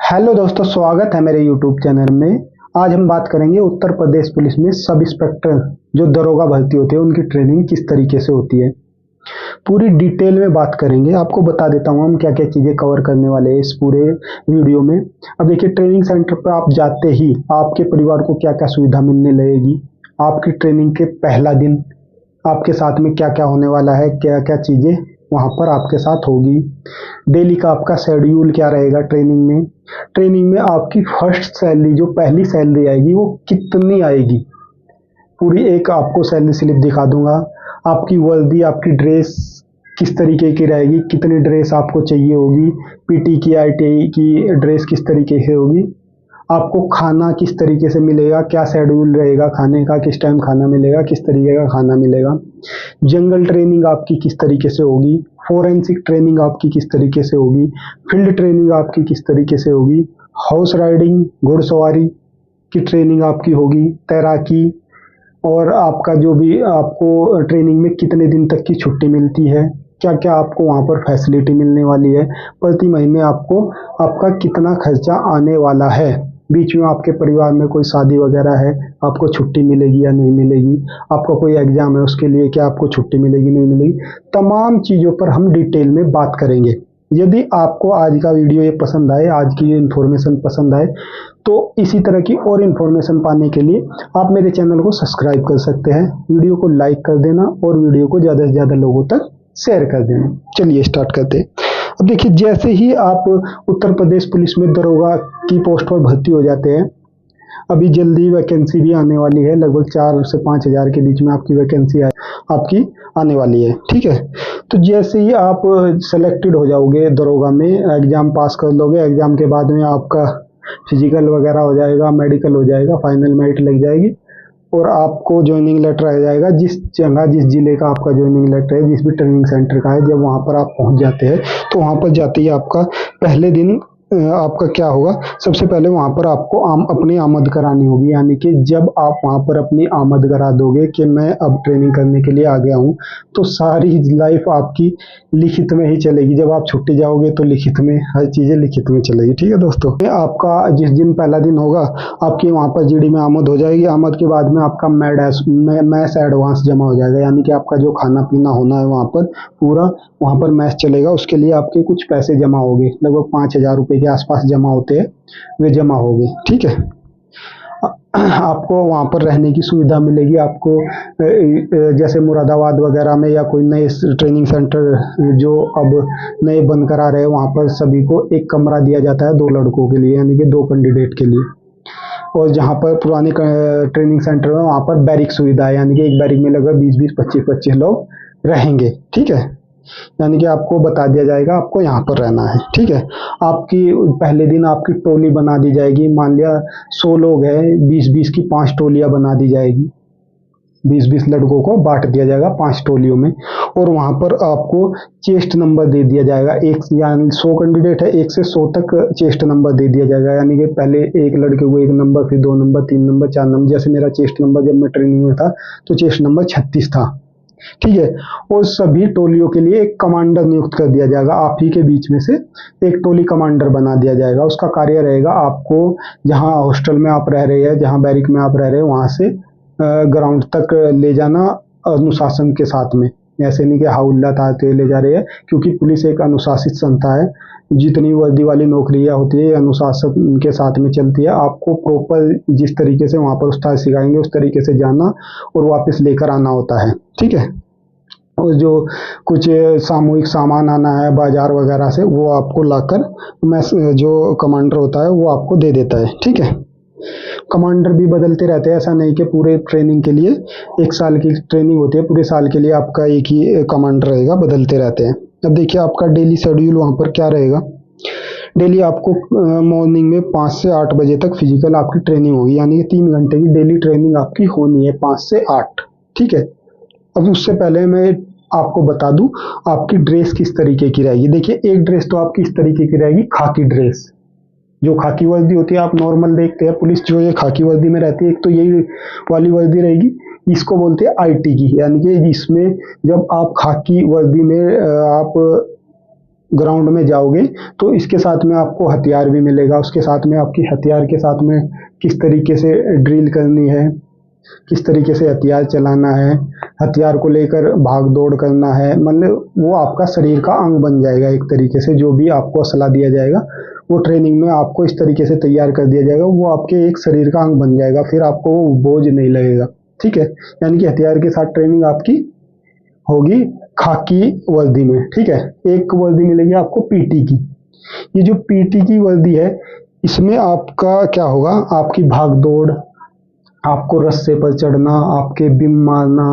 Hello दोस्तों, स्वागत है मेरे यूट्यूब चैनल में। आज हम बात करेंगे उत्तर प्रदेश पुलिस में सब इंस्पेक्टर जो दरोगा भर्ती होते हैं उनकी ट्रेनिंग किस तरीके से होती है। पूरी डिटेल में बात करेंगे। आपको बता देता हूँ हम क्या क्या चीज़ें कवर करने वाले हैं इस पूरे वीडियो में। अब देखिए, ट्रेनिंग सेंटर पर आप जाते ही आपके परिवार को क्या क्या सुविधा मिलने लगेगी। आपकी ट्रेनिंग के पहला दिन आपके साथ में क्या क्या होने वाला है, क्या क्या चीज़ें वहाँ पर आपके साथ होगी। डेली का आपका शेड्यूल क्या रहेगा ट्रेनिंग में। ट्रेनिंग में आपकी फर्स्ट सैलरी, जो पहली सैलरी आएगी, वो कितनी आएगी, पूरी एक आपको सैलरी स्लिप दिखा दूंगा। आपकी वर्दी, आपकी ड्रेस किस तरीके की रहेगी, कितनी ड्रेस आपको चाहिए होगी, पीटी की, आईटीआई की ड्रेस किस तरीके से होगी। आपको खाना किस तरीके से मिलेगा, क्या शेड्यूल रहेगा खाने का, किस टाइम खाना मिलेगा, किस तरीके का खाना मिलेगा। जंगल ट्रेनिंग आपकी किस तरीके से होगी, फोरेंसिक ट्रेनिंग आपकी किस तरीके से होगी, फील्ड ट्रेनिंग आपकी किस तरीके से होगी, हॉर्स राइडिंग, घुड़सवारी की ट्रेनिंग आपकी होगी, तैराकी, और आपका जो भी आपको ट्रेनिंग में कितने दिन तक की छुट्टी मिलती है, क्या क्या आपको वहाँ पर फैसिलिटी मिलने वाली है, प्रति महीने आपको आपका कितना खर्चा आने वाला है। बीच में आपके परिवार में कोई शादी वगैरह है, आपको छुट्टी मिलेगी या नहीं मिलेगी। आपका कोई एग्जाम है, उसके लिए क्या आपको छुट्टी मिलेगी नहीं मिलेगी। तमाम चीज़ों पर हम डिटेल में बात करेंगे। यदि आपको आज का वीडियो ये पसंद आए, आज की ये इन्फॉर्मेशन पसंद आए, तो इसी तरह की और इन्फॉर्मेशन पाने के लिए आप मेरे चैनल को सब्सक्राइब कर सकते हैं। वीडियो को लाइक कर देना और वीडियो को ज़्यादा से ज़्यादा लोगों तक शेयर कर देना। चलिए स्टार्ट करते हैं। अब देखिए, जैसे ही आप उत्तर प्रदेश पुलिस में दरोगा की पोस्ट पर भर्ती हो जाते हैं, अभी जल्दी वैकेंसी भी आने वाली है। लगभग 4 से 5 हज़ार के बीच में आपकी वैकेंसी आपकी आने वाली है। ठीक है, तो जैसे ही आप सेलेक्टेड हो जाओगे दरोगा में, एग्ज़ाम पास कर लोगे, एग्ज़ाम के बाद में आपका फिजिकल वगैरह हो जाएगा, मेडिकल हो जाएगा, फाइनल मेरिट लग जाएगी और आपको ज्वाइनिंग लेटर आ जाएगा। जिस जगह, जिस जिले का आपका ज्वाइनिंग लेटर है, जिस भी ट्रेनिंग सेंटर का है, जब वहाँ पर आप पहुँच जाते हैं तो वहाँ पर जाते ही आपका पहले दिन आपका क्या होगा। सबसे पहले वहाँ पर आपको अपनी आमद करानी होगी। यानी कि जब आप वहाँ पर अपनी आमद करा दोगे कि मैं अब ट्रेनिंग करने के लिए आ गया हूँ, तो सारी लाइफ आपकी लिखित में ही चलेगी। जब आप छुट्टी जाओगे तो लिखित में हर चीज़ें लिखित में चलेगी। ठीक है दोस्तों, आपका जिस दिन पहला दिन होगा, आपकी वहाँ पर जीडी में आमद हो जाएगी। आमद के बाद में आपका मैस एडवांस जमा हो जाएगा। यानी कि आपका जो खाना पीना होना है वहाँ पर पूरा, वहाँ पर मैस चलेगा, उसके लिए आपके कुछ पैसे जमा होंगे। लगभग 5,000 रुपये के आसपास जमा होते हैं, वे जमा होंगे। ठीक है, आपको वहाँ पर रहने की सुविधा मिलेगी। आपको जैसे मुरादाबाद वगैरह में या कोई नए ट्रेनिंग सेंटर जो अब नए बन कर आ रहे हैं, वहाँ पर सभी को एक कमरा दिया जाता है 2 लड़कों के लिए, यानी कि 2 कैंडिडेट के लिए। और जहाँ पर पुराने ट्रेनिंग सेंटर में, वहाँ पर बैरिक सुविधा है, यानी कि एक बैरिक में लगभग 20-20, 25-25 लोग रहेंगे। ठीक है, यानी कि आपको बता दिया जाएगा आपको यहाँ पर रहना है। ठीक है, आपकी पहले दिन आपकी टोली बना दी जाएगी। मान लिया 100 लोग हैं, 20-20 की 5 टोलियाँ बना दी जाएगी। 20-20 लड़कों को बांट दिया जाएगा 5 टोलियों में, और वहाँ पर आपको चेस्ट नंबर दे दिया जाएगा। एक, यानी 100 कैंडिडेट है, 1 से 100 तक चेस्ट नंबर दे दिया जाएगा। यानी कि पहले एक लड़के को 1 नंबर, फिर 2 नंबर, 3 नंबर, 4 नंबर। जैसे मेरा चेस्ट नंबर जब मैं ट्रेनिंग में था तो चेस्ट नंबर 36 था। ठीक है, और सभी टोलियों के लिए एक कमांडर नियुक्त कर दिया जाएगा। आप ही के बीच में से एक टोली कमांडर बना दिया जाएगा। उसका कार्य रहेगा आपको जहाँ हॉस्टल में आप रह रहे हैं, जहाँ बैरिक में आप रह रहे हैं, वहाँ से ग्राउंड तक ले जाना अनुशासन के साथ में। ऐसे नहीं कि हाउल्ला ताते ले जा रहे हैं, क्योंकि पुलिस एक अनुशासित संस्था है। जितनी वर्दी वाली नौकरियां होती है अनुशासन के साथ में चलती है। आपको प्रॉपर जिस तरीके से वहाँ पर उस्ताद सिखाएंगे उस तरीके से जाना और वापस लेकर आना होता है। ठीक है, और जो कुछ सामूहिक सामान आना है बाजार वगैरह से, वो आपको लाकर मैस जो कमांडर होता है वो आपको दे देता है। ठीक है, कमांडर भी बदलते रहते हैं। ऐसा नहीं कि पूरे ट्रेनिंग के लिए 1 साल की ट्रेनिंग होती है, पूरे साल के लिए आपका एक ही कमांडर रहेगा, बदलते रहते हैं। अब देखिए, आपका डेली शेड्यूल वहाँ पर क्या रहेगा। डेली आपको मॉर्निंग में 5 से 8 बजे तक फिजिकल आपकी ट्रेनिंग होगी। यानी कि 3 घंटे की डेली ट्रेनिंग आपकी होनी है, 5 से 8। ठीक है, अब उससे पहले मैं आपको बता दूं आपकी ड्रेस किस तरीके की रहेगी। देखिए, एक ड्रेस तो आपकी इस तरीके की रहेगी, खाकी ड्रेस। जो खाकी वर्दी होती है, आप नॉर्मल देखते हैं पुलिस जो ये खाकी वर्दी में रहती है, एक तो यही वाली वर्दी रहेगी। इसको बोलते हैं आईटी की, यानी कि इसमें जब आप खाकी वर्दी में आप ग्राउंड में जाओगे तो इसके साथ में आपको हथियार भी मिलेगा, उसके साथ में आपकी हथियार के साथ में किस तरीके से ड्रिल करनी है, किस तरीके से हथियार चलाना है, हथियार को लेकर भाग दौड़ करना है, मतलब वो आपका शरीर का अंग बन जाएगा एक तरीके से। जो भी आपको सलाह दिया जाएगा वो ट्रेनिंग में आपको इस तरीके से तैयार कर दिया जाएगा, वो आपके एक शरीर का अंग बन जाएगा, फिर आपको वो बोझ नहीं लगेगा। ठीक है, यानी कि हथियार के साथ ट्रेनिंग आपकी होगी खाकी वर्दी में। ठीक है, एक वर्दी मिलेगी आपको पीटी की। ये जो पीटी की वर्दी है इसमें आपका क्या होगा, आपकी भाग दौड़, आपको रस्से पर चढ़ना, आपके बिम मारना,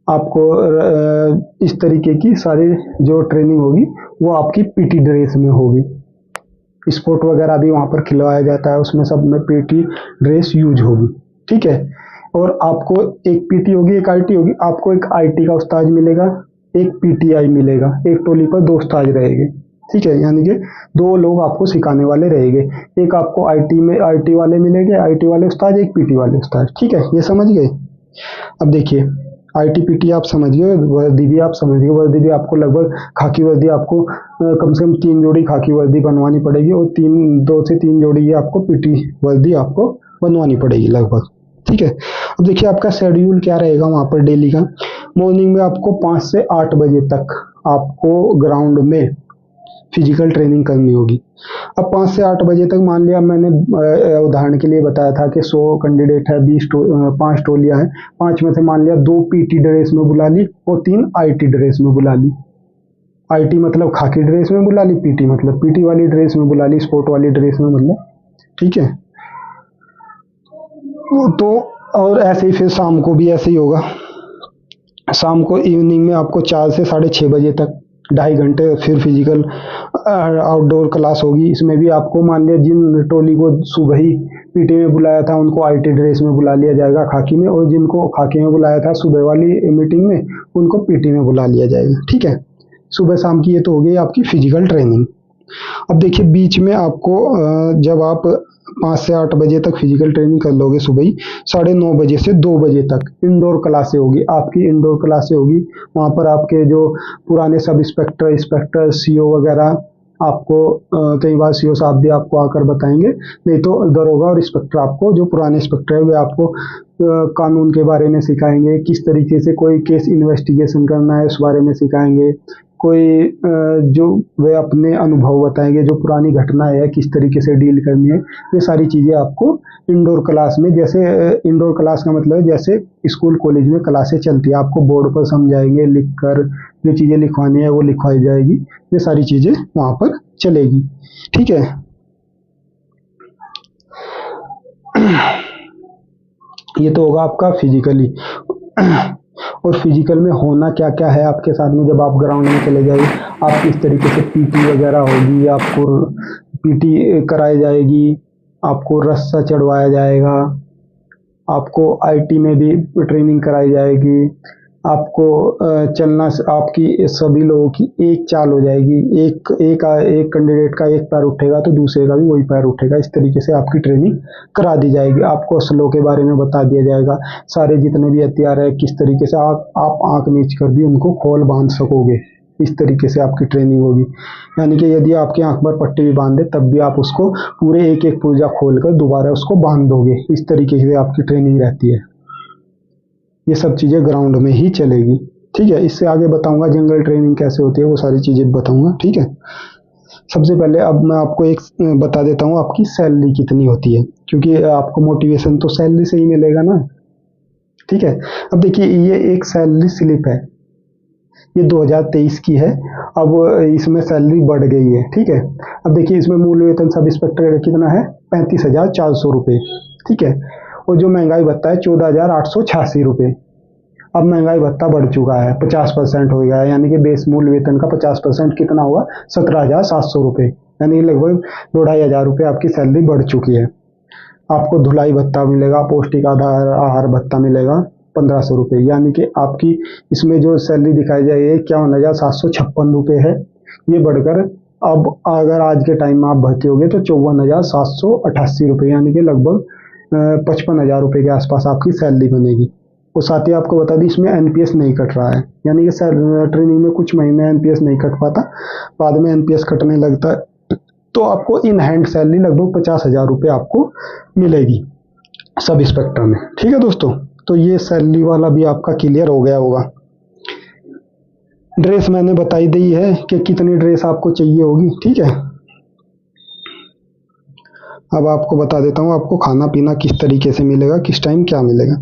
आपको इस तरीके की सारी जो ट्रेनिंग होगी वो आपकी पीटी ड्रेस में होगी। स्पोर्ट वगैरह भी वहाँ पर खिलवाया जाता है, उसमें सब में पीटी ड्रेस यूज होगी। ठीक है, और आपको एक पीटी होगी, एक आईटी होगी। आपको एक आईटी का उस्ताद मिलेगा, एक पीटीआई मिलेगा, एक टोली पर दो उस्ताद रहेंगे। ठीक है, यानी कि दो लोग आपको सिखाने वाले रहेंगे। एक आपको आईटी में आईटी वाले मिलेंगे, आईटी वाले उस्ताद, एक पीटी वाले उस्ताद। ठीक है, ये समझ गए। अब देखिए, आईटी पीटी आप समझ गए, वर्दी भी आप समझ गए। वर्दी भी आपको लगभग खाकी वर्दी आपको कम से कम 3 जोड़ी खाकी वर्दी बनवानी पड़ेगी, और 2 से 3 जोड़ी ये आपको पीटी वर्दी आपको बनवानी पड़ेगी लगभग। ठीक है, अब देखिए आपका शेड्यूल क्या रहेगा वहाँ पर डेली का। मॉर्निंग में आपको 5 से 8 बजे तक आपको ग्राउंड में फिजिकल ट्रेनिंग करनी होगी। अब 5 से 8 बजे तक, मान लिया मैंने उदाहरण के लिए बताया था कि 100 कैंडिडेट है, 5 टोलियां हैं, 5 में से मान लिया 2 पीटी ड्रेस में बुला ली और 3 आईटी ड्रेस में बुला ली। आईटी मतलब खाकी ड्रेस में बुला ली, पीटी मतलब पीटी वाली ड्रेस में बुला ली, स्पोर्ट वाली ड्रेस में मतलब। ठीक है, तो और ऐसे ही फिर शाम को भी ऐसे ही होगा। शाम को इवनिंग में आपको 4 से 6:30 बजे तक 2.5 घंटे फिर फिजिकल आउटडोर क्लास होगी। इसमें भी आपको, मान लिया जिन टोली को सुबह ही पीटी में बुलाया था उनको आईटी ड्रेस में बुला लिया जाएगा खाकी में, और जिनको खाकी में बुलाया था सुबह वाली मीटिंग में उनको पीटी में बुला लिया जाएगा। ठीक है, सुबह शाम की ये तो हो गई आपकी फिजिकल ट्रेनिंग। अब देखिए बीच में आपको जब आप 5 से 8 बजे तक फिजिकल ट्रेनिंग कर लोगे, सुबह ही 9:30 बजे से 2 बजे तक इंडोर क्लासें होगी आपकी। इंडोर क्लासें होगी, वहाँ पर आपके जो पुराने सब इंस्पेक्टर, इंस्पेक्टर, सीओ वगैरह आपको कई बार सीओ साहब भी आपको आकर बताएंगे, नहीं तो दरोगा और इंस्पेक्टर आपको, जो पुराने इंस्पेक्टर है वे आपको कानून के बारे में सिखाएंगे, किस तरीके से कोई केस इन्वेस्टिगेशन करना है उस बारे में सिखाएंगे, कोई जो वे अपने अनुभव बताएंगे, जो पुरानी घटना है किस तरीके से डील करनी है। ये सारी चीज़ें आपको इंडोर क्लास में, जैसे इंडोर क्लास का मतलब है जैसे स्कूल कॉलेज में क्लासें चलती है, आपको बोर्ड पर समझाएंगे, लिख कर जो चीज़ें लिखवानी है वो लिखवाई जाएगी। ये सारी चीज़ें वहाँ पर चलेगी। ठीक है, ये तो होगा आपका फिजिकली। और फिजिकल में होना क्या क्या है आपके साथ में, जब आप ग्राउंड में चले जाइए, आप किस तरीके से पीटी वगैरह होगी, आपको पीटी कराई जाएगी, आपको रस्सा चढ़वाया जाएगा, आपको आईटी में भी ट्रेनिंग कराई जाएगी, आपको चलना, आपकी सभी लोगों की एक चाल हो जाएगी, एक एक एक कैंडिडेट का एक पैर उठेगा तो दूसरे का भी वही पैर उठेगा। इस तरीके से आपकी ट्रेनिंग करा दी जाएगी। आपको स्लो के बारे में बता दिया जाएगा, सारे जितने भी हथियार है किस तरीके से आप आंख मीच कर भी उनको खोल बांध सकोगे। इस तरीके से आपकी ट्रेनिंग होगी, यानी कि यदि आपकी आंख पर पट्टी भी बांध दे तब भी आप उसको पूरे एक एक पुर्जा खोल कर दोबारा उसको बांध दोगे। इस तरीके से आपकी ट्रेनिंग रहती है। ये सब चीज़ें ग्राउंड में ही चलेगी। ठीक है, इससे आगे बताऊंगा जंगल ट्रेनिंग कैसे होती है, वो सारी चीज़ें बताऊंगा। ठीक है, सबसे पहले अब मैं आपको एक बता देता हूँ आपकी सैलरी कितनी होती है, क्योंकि आपको मोटिवेशन तो सैलरी से ही मिलेगा ना। ठीक है, अब देखिए ये एक सैलरी स्लिप है, ये 2023 की है। अब इसमें सैलरी बढ़ गई है। ठीक है, अब देखिए इसमें मूल वेतन सब इंस्पेक्टर कितना है, 35,400 रुपये। ठीक है, और जो महंगाई भत्ता है 14,886 रुपये। अब महंगाई भत्ता बढ़ चुका है, 50% हो गया है, यानी कि बेस मूल वेतन का 50% कितना हुआ, 17,700 रुपये, यानी लगभग 2,500 रुपये आपकी सैलरी बढ़ चुकी है। आपको धुलाई भत्ता मिलेगा, पौष्टिक आधार आहार भत्ता मिलेगा 1,500 रुपये, यानी कि आपकी इसमें जो सैलरी दिखाई जाए ये 51,756 रुपये है। ये बढ़कर अब अगर आज के टाइम में आप भर्ती होगे तो 54,788 रुपये, यानी कि लगभग 55,000 रुपये के आसपास आपकी सैलरी बनेगी। और साथ ही आपको बता दी इसमें एनपीएस नहीं कट रहा है, यानी कि सर ट्रेनिंग में कुछ महीने एनपीएस नहीं कट पाता, बाद में एनपीएस कटने लगता है। तो आपको इन हैंड सैलरी लगभग 50,000 रुपये आपको मिलेगी सब इंस्पेक्टर में। ठीक है दोस्तों, तो ये सैलरी वाला भी आपका क्लियर हो गया होगा। ड्रेस मैंने बताई दी है कि कितनी ड्रेस आपको चाहिए होगी। ठीक है, अब आपको बता देता हूँ आपको खाना पीना किस तरीके से मिलेगा, किस टाइम क्या मिलेगा।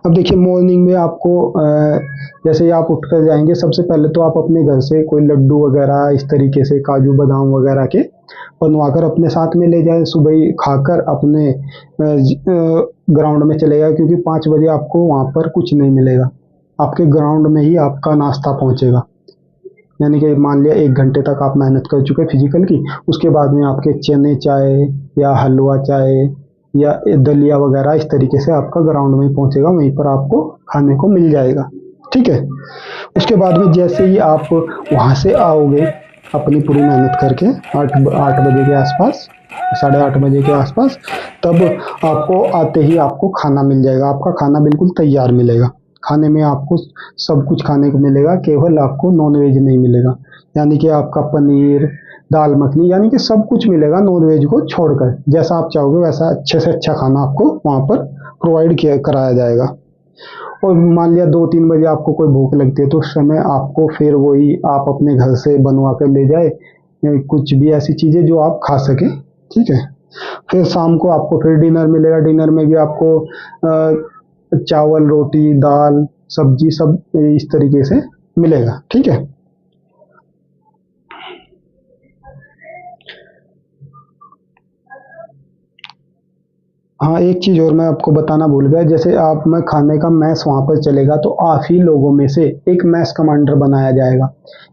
अब देखिए मॉर्निंग में आपको जैसे ही आप उठ कर जाएंगे, सबसे पहले तो आप अपने घर से कोई लड्डू वगैरह इस तरीके से काजू बादाम वगैरह के बनवाकर अपने साथ में ले जाए, सुबह ही खाकर अपने ग्राउंड में चले जाए, क्योंकि 5 बजे आपको वहाँ पर कुछ नहीं मिलेगा, आपके ग्राउंड में ही आपका नाश्ता पहुँचेगा। यानी कि मान लिया 1 घंटे तक आप मेहनत कर चुके फिजिकल की, उसके बाद में आपके चने चाय या हलवा चाय या दलिया वगैरह इस तरीके से आपका ग्राउंड में पहुंचेगा, वहीं पर आपको खाने को मिल जाएगा। ठीक है, उसके बाद में जैसे ही आप वहां से आओगे अपनी पूरी मेहनत करके 8 बजे के आसपास, 8:30 बजे के आसपास, तब आपको आते ही आपको खाना मिल जाएगा। आपका खाना बिल्कुल तैयार मिलेगा। खाने में आपको सब कुछ खाने को मिलेगा, केवल आपको नॉन वेज नहीं मिलेगा। यानी कि आपका पनीर, दाल मखनी, यानी कि सब कुछ मिलेगा नॉन वेज को छोड़कर। जैसा आप चाहोगे वैसा अच्छे से अच्छा खाना आपको वहाँ पर प्रोवाइड किया कराया जाएगा। और मान लिया 2-3 बजे आपको कोई भूख लगती है, तो उस समय आपको फिर वही आप अपने घर से बनवा कर ले जाए कुछ भी ऐसी चीज़ें जो आप खा सकें। ठीक है, फिर शाम को आपको फिर डिनर मिलेगा। डिनर में भी आपको चावल, रोटी, दाल, सब्जी सब इस तरीके से मिलेगा। ठीक है, हाँ एक चीज़ और मैं आपको बताना भूल गया, जैसे आप में खाने का मैस वहाँ पर चलेगा, तो आप ही लोगों में से एक मैस कमांडर बनाया जाएगा।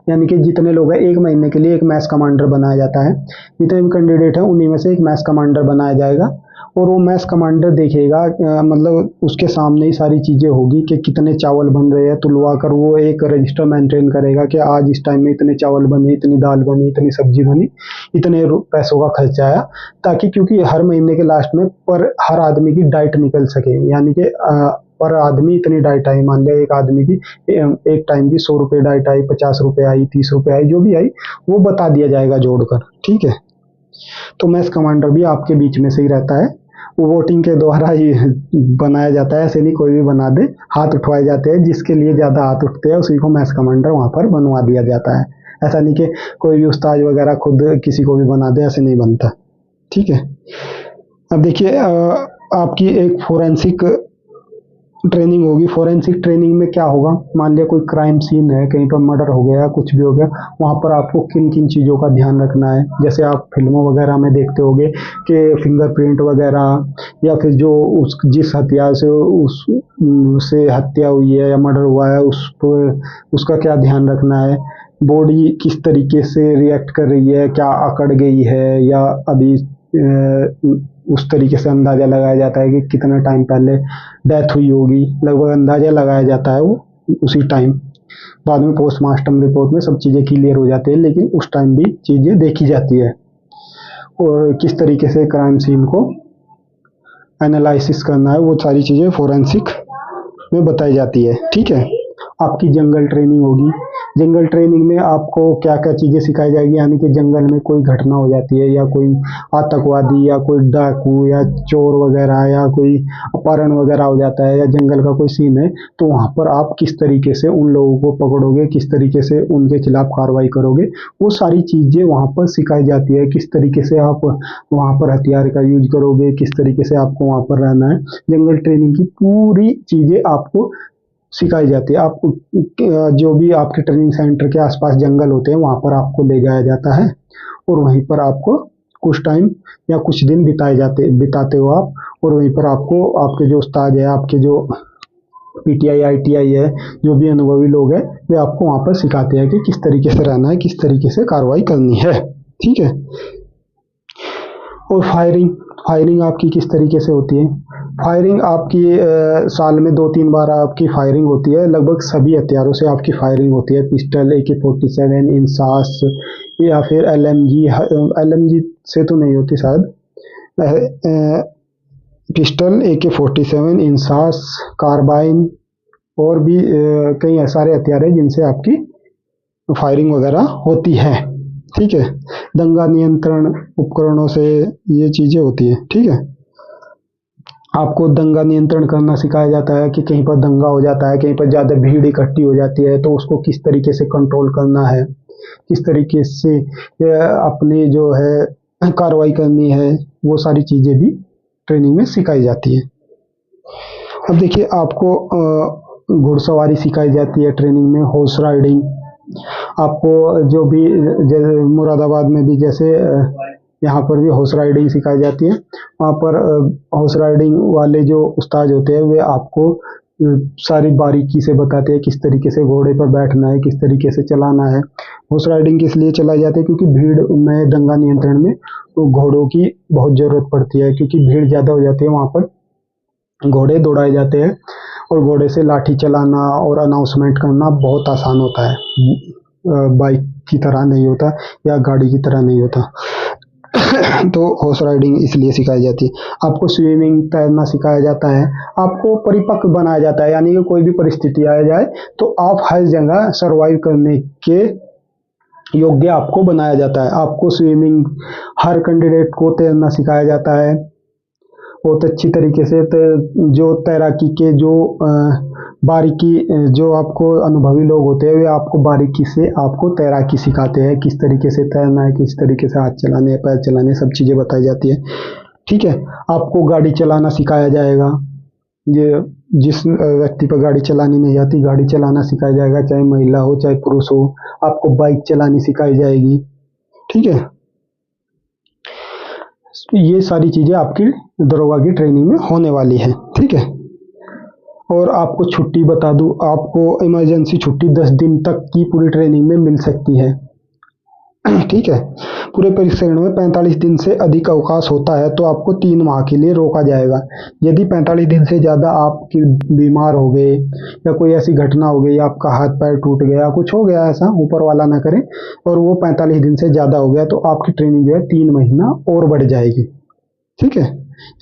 यानी कि जितने लोग हैं 1 महीने के लिए एक मैस कमांडर बनाया जाता है। जितने भी कैंडिडेट हैं उन्हीं में से एक मैस कमांडर बनाया जाएगा। और वो मैस कमांडर देखेगा मतलब उसके सामने ही सारी चीज़ें होगी कि कितने चावल बन रहे हैं, तुलवा कर वो एक रजिस्टर मेंटेन करेगा कि आज इस टाइम में इतने चावल बने, इतनी दाल बनी, इतनी सब्जी बनी, इतने पैसों का खर्चा आया। ताकि क्योंकि हर महीने के लास्ट में पर हर आदमी की डाइट निकल सके, यानी कि पर आदमी इतनी डाइट आई, मान लिया एक आदमी की एक टाइम की 100 रुपये डाइट आई, 50 रुपये आई, 30 रुपये आई, जो भी आई वो बता दिया जाएगा जोड़कर। ठीक है, तो मैस कमांडर भी आपके बीच में से ही रहता है। वो वोटिंग के द्वारा ही बनाया जाता है, ऐसे नहीं कोई भी बना दे, हाथ उठवाए जाते हैं, जिसके लिए ज़्यादा हाथ उठते हैं उसी को मैस कमांडर वहाँ पर बनवा दिया जाता है। ऐसा नहीं कि कोई भी उस्ताद वगैरह खुद किसी को भी बना दे, ऐसे नहीं बनता। ठीक है, अब देखिए आपकी एक फोरेंसिक ट्रेनिंग होगी। फोरेंसिक ट्रेनिंग में क्या होगा, मान लिया कोई क्राइम सीन है, कहीं पर मर्डर हो गया, कुछ भी हो गया, वहाँ पर आपको किन किन चीज़ों का ध्यान रखना है। जैसे आप फिल्मों वगैरह में देखते होंगे कि फिंगरप्रिंट वगैरह, या फिर जो उस जिस हथियार से उस से हत्या हुई है या मर्डर हुआ है उस पर उसका क्या ध्यान रखना है। बॉडी किस तरीके से रिएक्ट कर रही है, क्या अकड़ गई है या अभी उस तरीके से अंदाज़ा लगाया जाता है कि कितना टाइम पहले डेथ हुई होगी, लगभग अंदाज़ा लगाया जाता है वो उसी टाइम। बाद में पोस्टमार्टम रिपोर्ट में सब चीज़ें क्लियर हो जाती है, लेकिन उस टाइम भी चीज़ें देखी जाती है। और किस तरीके से क्राइम सीन को एनालिसिस करना है, वो सारी चीज़ें फोरेंसिक में बताई जाती है। ठीक है, आपकी जंगल ट्रेनिंग होगी। जंगल ट्रेनिंग में आपको क्या क्या चीज़ें सिखाई जाएगी, यानी कि जंगल में कोई घटना हो जाती है, या कोई आतंकवादी या कोई डाकू या चोर वगैरह या कोई अपहरण वगैरह हो जाता है, या जंगल का कोई सीन है, तो वहाँ पर आप किस तरीके से उन लोगों को पकड़ोगे, किस तरीके से उनके खिलाफ कार्रवाई करोगे, वो सारी चीज़ें वहाँ पर सिखाई जाती है। किस तरीके से आप वहाँ पर हथियार का यूज करोगे, किस तरीके से आपको वहाँ पर रहना है, जंगल ट्रेनिंग की पूरी चीज़ें आपको सिखाई जाती है। आप जो भी आपके ट्रेनिंग सेंटर के आसपास जंगल होते हैं वहाँ पर आपको ले जाया जाता है, और वहीं पर आपको कुछ टाइम या कुछ दिन बिताते हो आप। और वहीं पर आपको आपके जो उस्ताद है, आपके जो पीटीआई आईटीआई है, जो भी अनुभवी लोग हैं, वे आपको वहाँ पर सिखाते हैं कि किस तरीके से रहना है, किस तरीके से कार्रवाई करनी है। ठीक है, और फायरिंग फायरिंग आपकी किस तरीके से होती है। फायरिंग आपकी साल में 2-3 बार आपकी फायरिंग होती है। लगभग सभी हथियारों से आपकी फायरिंग होती है। पिस्टल, AK-47, इंसास या फिर LMG से तो नहीं होती शायद। पिस्टल, AK-47, इंसास, कार्बाइन, और भी कई सारे हथियार हैं जिनसे आपकी फायरिंग वगैरह होती है। ठीक है, दंगा नियंत्रण उपकरणों से ये चीजें होती है। ठीक है, आपको दंगा नियंत्रण करना सिखाया जाता है कि कहीं पर दंगा हो जाता है, कहीं पर ज़्यादा भीड़ इकट्ठी हो जाती है तो उसको किस तरीके से कंट्रोल करना है, किस तरीके से अपनी जो है कार्रवाई करनी है, वो सारी चीज़ें भी ट्रेनिंग में सिखाई जाती है। अब देखिए, आपको घुड़सवारी सिखाई जाती है ट्रेनिंग में, हॉर्स राइडिंग। आपको जो भी जैसे मुरादाबाद में भी जैसे यहाँ पर भी हॉर्स राइडिंग सिखाई जाती है। वहाँ पर हॉर्स राइडिंग वाले जो उस्ताद होते हैं वे आपको सारी बारीकी से बताते हैं किस तरीके से घोड़े पर बैठना है, किस तरीके से चलाना है। हॉर्स राइडिंग इसलिए चलाई जाती है क्योंकि भीड़ में दंगा नियंत्रण में तो घोड़ों की बहुत ज़रूरत पड़ती है, क्योंकि भीड़ ज़्यादा हो जाती है वहाँ पर घोड़े दौड़ाए जाते हैं और घोड़े से लाठी चलाना और अनाउंसमेंट करना बहुत आसान होता है, बाइक की तरह नहीं होता या गाड़ी की तरह नहीं होता। तो हॉर्स राइडिंग इसलिए सिखाई जाती है। आपको स्विमिंग तैरना सिखाया जाता है। आपको परिपक्व बनाया जाता है, यानी कि कोई भी परिस्थिति आ जाए तो आप हर जगह सर्वाइव करने के योग्य आपको बनाया जाता है। आपको स्विमिंग हर कैंडिडेट को तैरना सिखाया जाता है बहुत अच्छी तरीके से। जो तैराकी के जो बारीकी जो आपको अनुभवी लोग होते हैं वे आपको बारीकी से आपको तैराकी सिखाते हैं, किस तरीके से तैरना है, किस तरीके से हाथ चलाने हैं, पैर चलाने, सब चीज़ें बताई जाती है। ठीक है, आपको गाड़ी चलाना सिखाया जाएगा। ये जिस व्यक्ति पर गाड़ी चलानी नहीं आती, गाड़ी चलाना सिखाया जाएगा, चाहे महिला हो चाहे पुरुष हो। आपको बाइक चलानी सिखाई जाएगी। ठीक है, ये सारी चीज़ें आपकी दरोगा की ट्रेनिंग में होने वाली है। ठीक है, और आपको छुट्टी बता दूँ, आपको इमरजेंसी छुट्टी 10 दिन तक की पूरी ट्रेनिंग में मिल सकती है। ठीक है, पूरे प्रशिक्षण में 45 दिन से अधिक अवकाश होता है तो आपको 3 माह के लिए रोका जाएगा। यदि 45 दिन से ज़्यादा आप बीमार हो गए या कोई ऐसी घटना हो गई, आपका हाथ पैर टूट गया, कुछ हो गया ऐसा, ऊपर वाला ना करे, और वो 45 दिन से ज़्यादा हो गया तो आपकी ट्रेनिंग जो है 3 महीना और बढ़ जाएगी। ठीक है,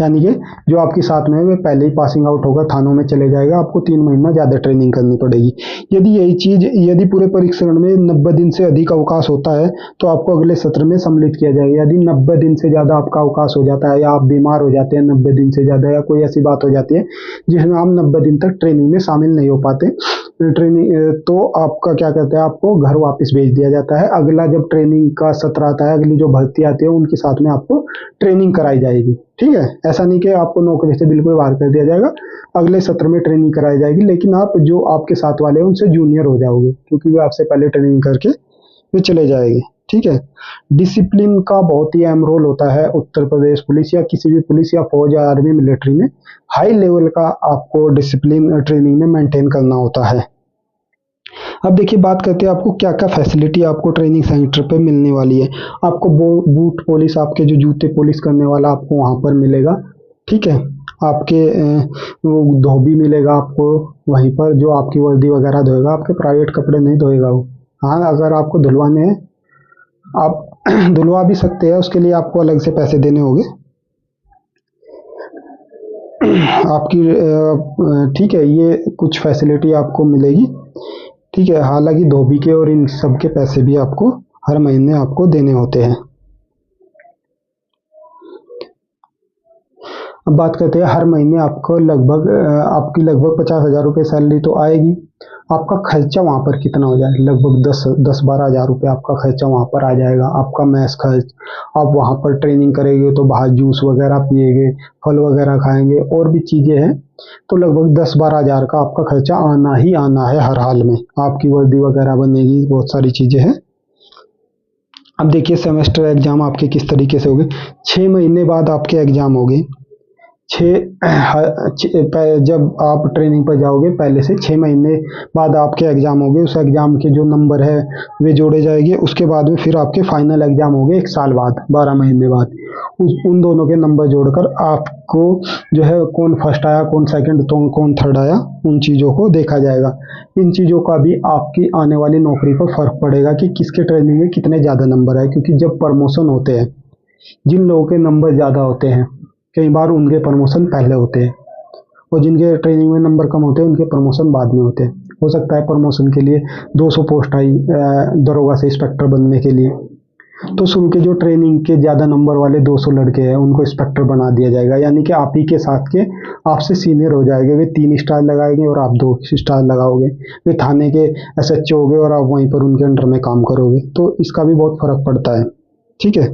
यानी कि जो आपके साथ में है वे पहले ही पासिंग आउट होगा, थानों में चले जाएगा, आपको 3 महीना ज़्यादा ट्रेनिंग करनी पड़ेगी। यदि पूरे परीक्षण में 90 दिन से अधिक अवकाश होता है तो आपको अगले सत्र में सम्मिलित किया जाएगा। यदि 90 दिन से ज़्यादा आपका अवकाश हो जाता है या आप बीमार हो जाते हैं 90 दिन से ज़्यादा, या कोई ऐसी बात हो जाती है जिसमें आप 90 दिन तक ट्रेनिंग में शामिल नहीं हो पाते, तो आपका क्या कहते हैं, आपको घर वापस भेज दिया जाता है। अगला जब ट्रेनिंग का सत्र आता है, अगली जो भर्ती आती है उनके साथ में आपको ट्रेनिंग कराई जाएगी। ठीक है, ऐसा नहीं कि आपको नौकरी से बिल्कुल बाहर कर दिया जाएगा, अगले सत्र में ट्रेनिंग कराई जाएगी, लेकिन आप जो आपके साथ वाले हैं उनसे जूनियर हो जाओगे क्योंकि वे आपसे पहले ट्रेनिंग करके वे चले जाएंगे। ठीक है, डिसिप्लिन का बहुत ही अहम रोल होता है उत्तर प्रदेश पुलिस या किसी भी पुलिस या फौज या आर्मी मिलिट्री में। हाई लेवल का आपको डिसिप्लिन ट्रेनिंग में मेंटेन करना होता है। अब देखिए, बात करते हैं आपको क्या क्या फैसिलिटी आपको ट्रेनिंग सेंटर पे मिलने वाली है। आपको बूट पॉलिश, आपके जो जूते पॉलिश करने वाला आपको वहाँ पर मिलेगा। ठीक है, आपके वो धोबी मिलेगा आपको वहीं पर, जो आपकी वर्दी वगैरह धोएगा, आपके प्राइवेट कपड़े नहीं धोएगा वो। हाँ, अगर आपको धुलवाने हैं आप धुलवा भी सकते हैं, उसके लिए आपको अलग से पैसे देने होंगे आपकी। ठीक है, ये कुछ फैसिलिटी आपको मिलेगी। ठीक है, हालांकि धोबी के और इन सब के पैसे भी आपको हर महीने आपको देने होते हैं। अब बात करते हैं, हर महीने आपको आपकी लगभग 50,000 रुपये सैलरी तो आएगी। आपका खर्चा वहाँ पर कितना हो जाए, लगभग 10-12 हज़ार रुपये आपका खर्चा वहाँ पर आ जाएगा। आपका मैस खर्च, आप वहाँ पर ट्रेनिंग करेंगे तो बाहर जूस वगैरह पिएंगे, फल वगैरह खाएंगे, और भी चीज़ें हैं, तो लगभग 10-12 हज़ार का आपका खर्चा आना ही आना है हर हाल में। आपकी वर्दी वगैरह बनेगी, बहुत सारी चीज़ें हैं। अब देखिए, सेमेस्टर एग्जाम आपके किस तरीके से होंगे। 6 महीने बाद आपके एग्जाम होंगे। जब आप ट्रेनिंग पर जाओगे पहले से 6 महीने बाद आपके एग्ज़ाम होंगे। उस एग्ज़ाम के जो नंबर है वे जोड़े जाएंगे। उसके बाद में फिर आपके फाइनल एग्ज़ाम होंगे 1 साल बाद, 12 महीने बाद। उन दोनों के नंबर जोड़कर आपको जो है कौन फर्स्ट आया, कौन सेकंड, तो कौन थर्ड आया, उन चीज़ों को देखा जाएगा। इन चीज़ों का भी आपकी आने वाली नौकरी पर फ़र्क पड़ेगा कि किसके ट्रेनिंग में कितने ज़्यादा नंबर आए, क्योंकि जब प्रमोशन होते हैं, जिन लोगों के नंबर ज़्यादा होते हैं कई बार उनके प्रमोशन पहले होते हैं, और जिनके ट्रेनिंग में नंबर कम होते हैं उनके प्रमोशन बाद में होते हैं। हो सकता है प्रमोशन के लिए 200 पोस्ट आई दरोगा से इंस्पेक्टर बनने के लिए, तो शुरू के जो ट्रेनिंग के ज़्यादा नंबर वाले 200 लड़के हैं उनको इंस्पेक्टर बना दिया जाएगा, यानी कि आप ही के साथ के आपसे सीनियर हो जाएंगे। वे 3 स्टार लगाएंगे और आप 2 स्टार लगाओगे। वे थाने के SHO हो गए और आप वहीं पर उनके अंडर में काम करोगे, तो इसका भी बहुत फर्क पड़ता है। ठीक है,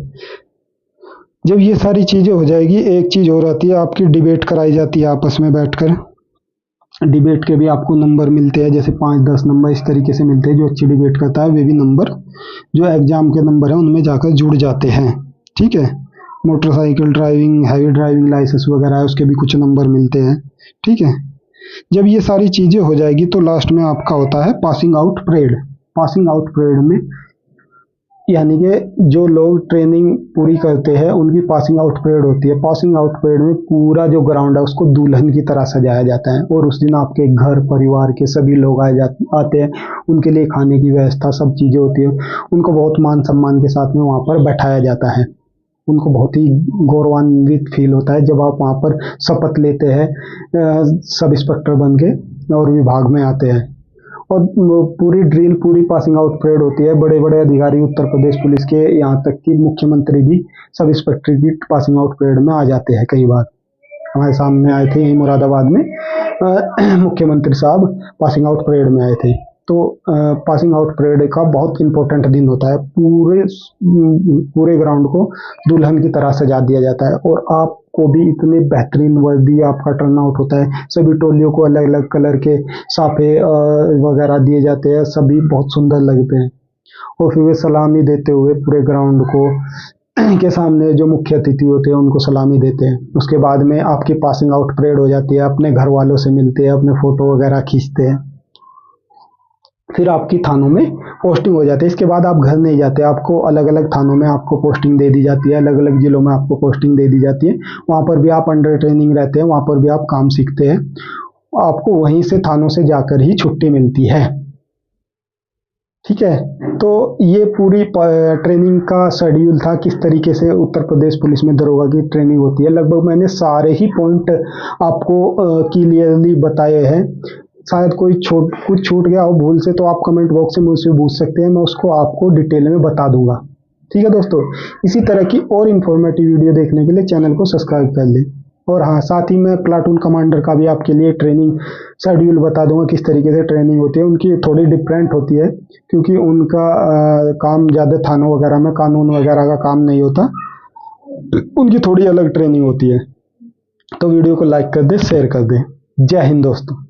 जब ये सारी चीज़ें हो जाएगी, एक चीज़ और आती है, आपकी डिबेट कराई जाती है आपस में बैठकर। डिबेट के भी आपको नंबर मिलते हैं, जैसे 5-10 नंबर इस तरीके से मिलते हैं। जो अच्छी डिबेट करता है वे भी नंबर जो एग्जाम के नंबर हैं उनमें जाकर जुड़ जाते हैं। ठीक है, motorcycle driving, heavy driving license वगैरह है उसके भी कुछ नंबर मिलते हैं। ठीक है, जब ये सारी चीज़ें हो जाएगी तो लास्ट में आपका होता है passing out parade. Passing out parade में यानी कि जो लोग ट्रेनिंग पूरी करते हैं उनकी पासिंग आउट परेड होती है। पासिंग आउट परेड में पूरा जो ग्राउंड है उसको दुल्हन की तरह सजाया जाता है और उस दिन आपके घर परिवार के सभी लोग आते हैं। उनके लिए खाने की व्यवस्था सब चीज़ें होती है। उनको बहुत मान सम्मान के साथ में वहाँ पर बैठाया जाता है। उनको बहुत ही गौरवान्वित फील होता है जब आप वहाँ पर शपथ लेते हैं सब इंस्पेक्टर बन के और विभाग में आते हैं। और पूरी ड्रिल, पूरी पासिंग आउट परेड होती है। बड़े बड़े अधिकारी उत्तर प्रदेश पुलिस के, यहाँ तक कि मुख्यमंत्री भी सब इंस्पेक्टर की पासिंग आउट परेड में आ जाते हैं। कई बार हमारे सामने आए थे यहीं मुरादाबाद में, मुख्यमंत्री साहब पासिंग आउट परेड में आए थे। तो पासिंग आउट परेड का बहुत इंपॉर्टेंट दिन होता है। पूरे ग्राउंड को दुल्हन की तरह सजा दिया जाता है और आपको भी इतने बेहतरीन वर्दी, आपका टर्न आउट होता है। सभी टोलियों को अलग अलग कलर के साफे वगैरह दिए जाते हैं, सभी बहुत सुंदर लगते हैं। और फिर वे सलामी देते हुए पूरे ग्राउंड को के सामने जो मुख्य अतिथि होते हैं उनको सलामी देते हैं। उसके बाद में आपकी पासिंग आउट परेड हो जाती है। अपने घर वालों से मिलते हैं, अपने फोटो वगैरह खींचते हैं। फिर आपकी थानों में पोस्टिंग हो जाती है। इसके बाद आप घर नहीं जाते, आपको अलग अलग थानों में आपको पोस्टिंग दे दी जाती है। अलग अलग जिलों में आपको पोस्टिंग दे दी जाती है। वहाँ पर भी आप अंडर ट्रेनिंग रहते हैं, वहाँ पर भी आप काम सीखते हैं। आपको वहीं से थानों से जाकर ही छुट्टी मिलती है। ठीक है, तो ये पूरी ट्रेनिंग का शेड्यूल था, किस तरीके से उत्तर प्रदेश पुलिस में दरोगा की ट्रेनिंग होती है। लगभग मैंने सारे ही पॉइंट आपको क्लियरली बताए हैं। शायद कुछ छूट गया हो भूल से तो आप कमेंट बॉक्स से मुझसे पूछ सकते हैं, मैं उसको आपको डिटेल में बता दूंगा। ठीक है दोस्तों, इसी तरह की और इन्फॉर्मेटिव वीडियो देखने के लिए चैनल को सब्सक्राइब कर लें। और हाँ, साथ ही मैं प्लाटून कमांडर का भी आपके लिए ट्रेनिंग शेड्यूल बता दूंगा, किस तरीके से ट्रेनिंग होती है। उनकी थोड़ी डिफरेंट होती है क्योंकि उनका काम ज़्यादा थानों वगैरह में कानून वगैरह का काम नहीं होता, उनकी थोड़ी अलग ट्रेनिंग होती है। तो वीडियो को लाइक कर दें, शेयर कर दें। जय हिंद दोस्तों।